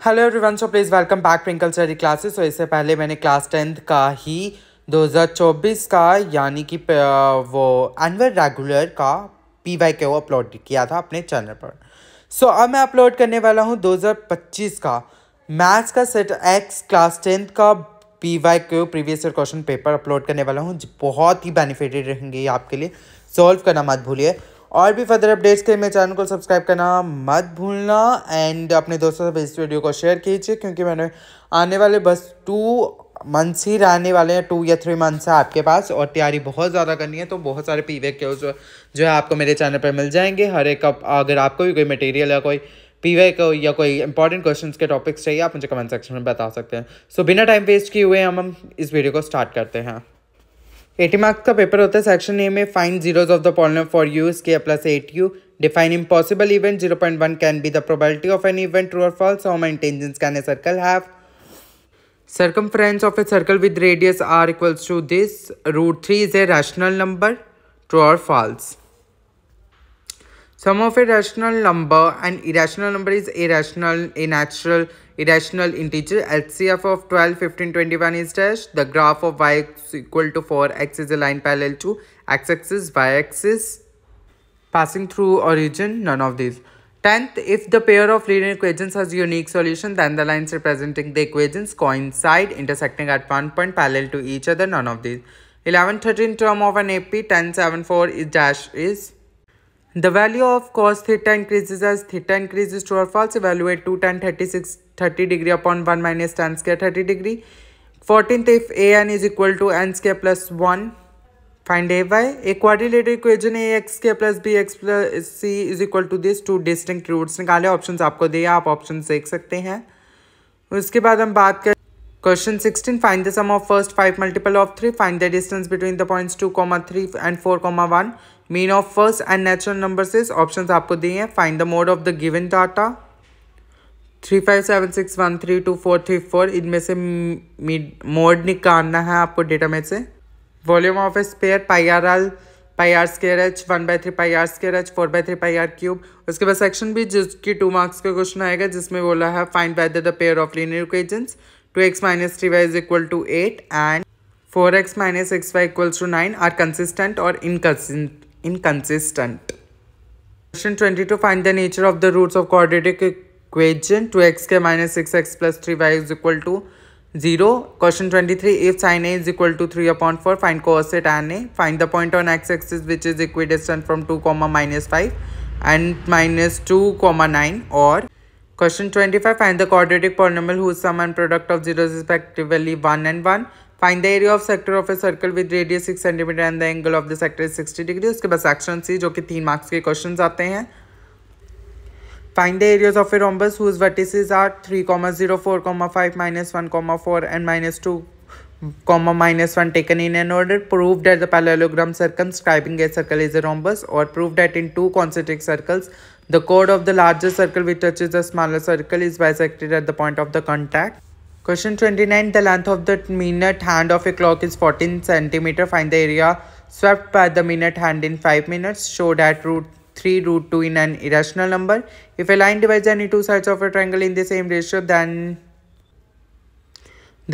Hello everyone, so please welcome back twinkle study classes. तो इससे पहले मैंने क्लास 10th का ही 2024 का यानी कि वो एनुअल रेगुलर का PYQ अपलोड किया था अपने चैनल पर। सो अब मैं अपलोड करने वाला हूँ 2025 का मैथ्स का सेट एक्स क्लास 10th का PYQ previous year question paper upload करने वाला हूँ। बहुत ही बेनिफिटेड रहेंगे ये आपके लिए, सॉल्व करना मत भूलिए। और भी फर्दर अपडेट्स के लिए मेरे चैनल को सब्सक्राइब करना मत भूलना एंड अपने दोस्तों से इस वीडियो को शेयर कीजिए, क्योंकि मैंने आने वाले बस 2 मंथ्स ही रहने वाले हैं, 2 या 3 मंथ्स है आपके पास, और तैयारी बहुत ज़्यादा करनी है। तो बहुत सारे PYQ जो है आपको मेरे चैनल पर मिल जाएंगे। हर एक अगर आपको भी कोई मटेरियल या कोई PYQ या कोई इंपॉर्टेंट क्वेश्चंस के टॉपिक्स चाहिए, आप मुझे कमेंट सेक्शन में बता सकते हैं। सो बिना टाइम वेस्ट किए हुए हम इस वीडियो को स्टार्ट करते हैं। 80 मार्क्स का पेपर होता है। सेक्शन ए में find zeros of the polynomial for u is k plus 8u, define impossible event, 0.1 can be the probability of an event, true or false, how many tangents can a circle have, circumference of a circle with radius r equals to this, root 3 is a rational number, true or false, sum of a rational number and irrational number is irrational, a natural, irrational integer, HCF of 12, 15, 21 is dash, the graph of y is equal to 4x is a line parallel to x-axis, y-axis, passing through origin, none of these. 10th, if the pair of linear equations has unique solution, then the lines representing the equations coincide, intersecting at one point parallel to each other, none of these. 11, 13 term of an AP, 10, 7, 4 is dash is the value of cos theta increases as theta increases, true or false, evaluate 2 tan 36 30 degree upon 1 minus tan square 30 degree. 14th, if an is equal to n square plus 1, find ay. A quadrilateral equation ax square plus bx plus c is equal to this, 2 distinct roots निकाले। Options आपको दिए, आप options देख सकते हैं। उसके बाद हम बात करें question 16, find the sum of first 5 multiple of 3, find the distance between the points 2, 3 and 4, 1, mean of first and natural numbers is. Options आपको दिए हैं। Find the mode of the given data 3, 5, 7, 6, 1, 3, 2, 4, 3, 4, इनमें से मोड निकालना है आपको data में से। Volume of a sphere pi r square h 1/3 pi r square h 4/3 pi r cube. उसके बाद सेक्शन भी जिसकी 2 मार्क्स का क्वेश्चन आएगा, जिसमें बोला है find whether the pair of linear equations 2x minus 3y is equal to 8 and 4x minus 6y equals to 9 are consistent or inconsistent. Question 22, find the nature of the roots of quadratic equation 2x minus 6x plus 3y is equal to 0. Question 23, if sin a is equal to 3 upon 4, find cosec tan a. Find the point on x-axis which is equidistant from 2, minus 5 and minus 2, 9, or question 25, find the quadratic polynomial whose sum and product of zeros is respectively 1 and 1. Find the area of sector of a circle with radius 6 cm and the angle of the sector is 60 degree. उसके बाद section C जो कि 3 marks के questions आते हैं। Find the areas of a rhombus whose vertices are 3, 0, 4, 5, -1, 4 and -2, -1 taken in an order. Prove that the parallelogram circumscribing a circle is a rhombus, or prove that in 2 concentric circles the chord of the larger circle which touches the smaller circle is bisected at the point of the contact. Question 29, the length of the minute hand of a clock is 14 cm. Find the area swept by the minute hand in 5 minutes. Show that root 3, root 2 in an irrational number. If a line divides any 2 sides of a triangle in the same ratio, then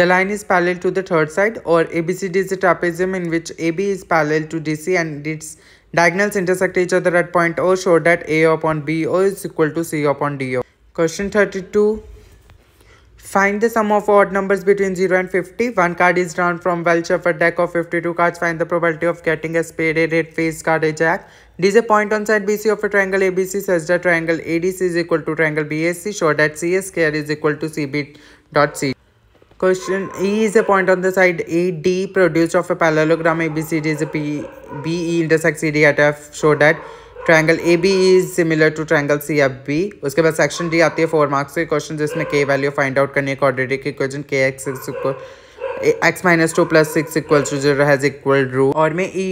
the line is parallel to the third side. Or ABCD is a trapezium in which AB is parallel to DC and its diagonals intersect each other at point O. Show that A upon BO is equal to C upon DO. Question 32. Find the sum of odd numbers between 0 and 50. One card is drawn from well-shuffled deck of 52 cards. Find the probability of getting a spade, a red face card, a jack. D is a point on side BC of a triangle ABC such that triangle ADC is equal to triangle BAC. Show that CS square is equal to CB dot C. Question E is a point on the side AD produced of a parallelogram ABCD is a BE intersects CD at F. Show that triangle AB is similar to triangle CFB. उसके बाद section D आती है 4 marks के question, जिसमें K value find out करनी है। Quadratic equation KX x minus 2 plus 6 equals to 0 has equal root. और में E,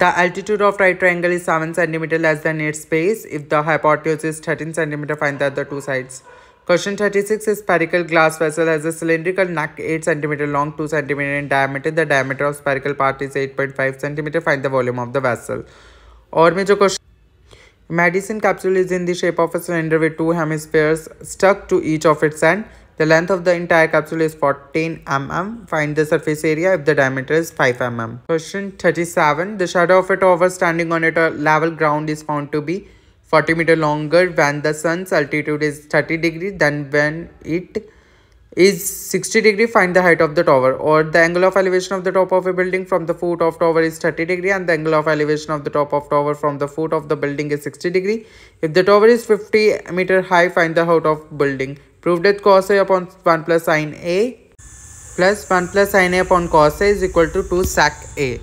the altitude of right triangle is 7 cm less than its base. If the hypotenuse is 13 cm, find the other 2 sides. Question 36, a spherical glass vessel has a cylindrical neck 8 cm long, 2 cm in diameter. The diameter of spherical part is 8.5 cm. Find the volume of the vessel. और में जो question medicine capsule is in the shape of a cylinder with 2 hemispheres stuck to each of its ends. The length of the entire capsule is 14 mm. Find the surface area if the diameter is 5 mm. Question 37. The shadow of a tower standing on a level ground is found to be 40 meters longer when the sun's altitude is 30 degrees than when it is 60 degree. Find the height of the tower. Or the angle of elevation of the top of a building from the foot of tower is 30 degree and the angle of elevation of the top of tower from the foot of the building is 60 degree. If the tower is 50 meter high, find the height of building. Prove that cos A upon 1 plus sin A plus 1 plus sin A upon cos A is equal to 2 sec A.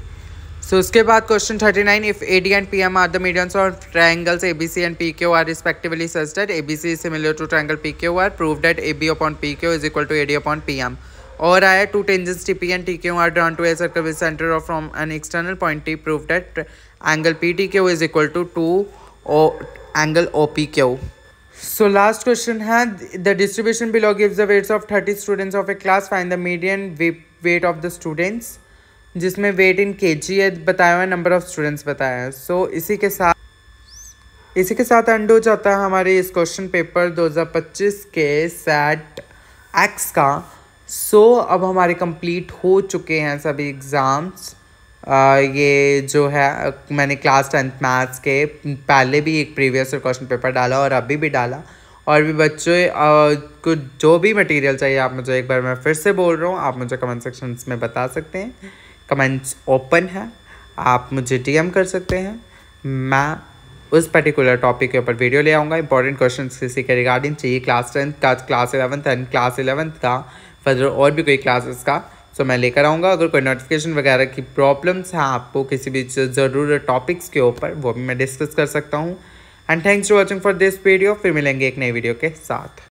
So उसके बाद question 39. If AD and PM are the medians of triangles ABC and PQR respectively such that ABC is similar to triangle PQR, prove that AB upon PQ is equal to AD upon PM. और आया two tangents TP and TQ are drawn to a circle with center of from an external point T. Prove that angle PTQ is equal to 2 angle OPQ. So last question है, the distribution below gives the weights of 30 students of a class. Find the median weight of the students, जिसमें wait इन kg है बताया हुआ है, number of students बताया है. सो इसी के साथ एंड हो जाता है हमारे इस क्वेश्चन पेपर 2025 के सेट एक्स का. सो अब हमारे कंप्लीट हो चुके हैं सभी एग्ज़ाम्स. ये जो है मैंने क्लास 10th मैथ्स के पहले भी एक प्रीवियस क्वेश्चन पेपर डाला और अभी भी डाला. और भी बच्चों को जो भी मटेरियल चाहिए आप मुझे एक बार मैं फिर से बोल रहा हूँ, आप मुझे कमेंट सेक्शंस में बता सकते हैं. कमेंट्स ओपन है, आप मुझे डीएम कर सकते हैं. मैं उस पर्टिकुलर टॉपिक के ऊपर वीडियो ले आऊँगा. इंपॉर्टेंट क्वेश्चंस किसी के रिगार्डिंग चाहिए क्लास 10th का, class 11th and class 11th का, फर्दर और भी कोई क्लासेस का, सो मैं लेकर आऊँगा. अगर कोई नोटिफिकेशन वगैरह की प्रॉब्लम्स हैं आपको किसी भी ज़रूरत टॉपिक्स के ऊपर, वो भी मैं डिस्कस कर सकता हूँ. And thanks for watching for this video. फिर मिलेंगे एक नई वीडियो के साथ.